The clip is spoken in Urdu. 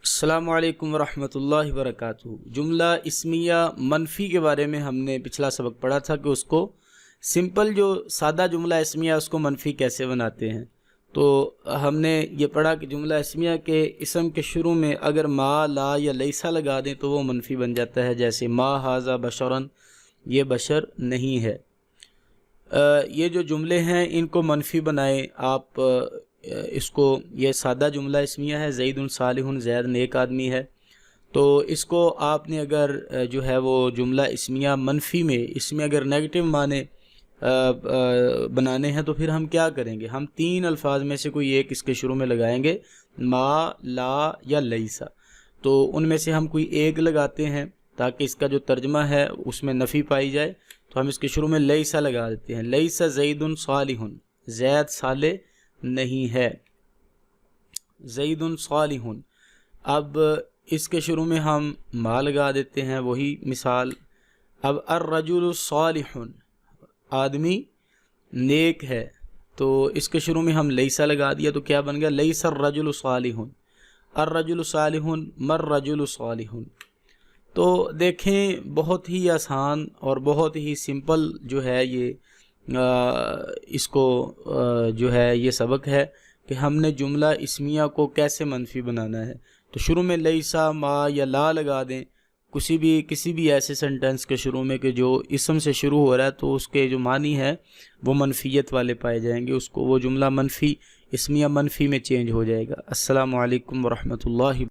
السلام علیکم ورحمۃ اللہ وبرکاتہ۔ جملہ اسمیہ منفی کے بارے میں ہم نے پچھلا سبق پڑھا تھا کہ اس کو سمپل جو سادہ جملہ اسمیہ اس کو منفی کیسے بناتے ہیں۔ تو ہم نے یہ پڑھا کہ جملہ اسمیہ کے اسم کے شروع میں اگر ما، لا یا لیسا لگا دیں تو وہ منفی بن جاتا ہے، جیسے ما ھذا بشرن، یہ بشر نہیں ہے۔ یہ جو جملے ہیں ان کو منفی بنائیں آپ۔ اس کو یہ سادہ جملہ اسمیہ ہے، زید صالح، زید نیک آدمی ہے، تو اس کو آپ نے اگر جو ہے وہ جملہ اسمیہ منفی میں اس میں اگر نیگیٹو معنی بنانے ہیں تو پھر ہم کیا کریں گے؟ ہم تین الفاظ میں سے کوئی ایک اس کے شروع میں لگائیں گے، ما، لا یا لیسا۔ تو ان میں سے ہم کوئی ایک لگاتے ہیں تاکہ اس کا جو ترجمہ ہے اس میں نفی پائی جائے، تو ہم اس کے شروع میں لیسا لگا دیتے ہیں، لیسا زید صالح، زید صالح نہیں ہے، زید صالح۔ اب اس کے شروع میں ہم ما لگا دیتے ہیں، وہی مثال۔ اب الرجل صالح، آدمی نیک ہے، تو اس کے شروع میں ہم لیسا لگا دیا تو کیا بن گیا؟ لیس الرجل صالح، الرجل صالح مر رجل صالح۔ تو دیکھیں بہت ہی آسان اور بہت ہی سمپل جو ہے یہ اس کو جو ہے یہ سبق ہے کہ ہم نے جملہ اسمیہ کو کیسے منفی بنانا ہے۔ تو شروع میں لیسا، ما یا لا لگا دیں کسی بھی ایسے سنٹنس کے شروع میں کہ جو اسم سے شروع ہو رہا ہے، تو اس کے جو معنی ہے وہ منفیت والے پائے جائیں گے، اس کو وہ جملہ منفی اسمیہ منفی میں چینج ہو جائے گا۔ السلام علیکم ورحمۃ اللہ۔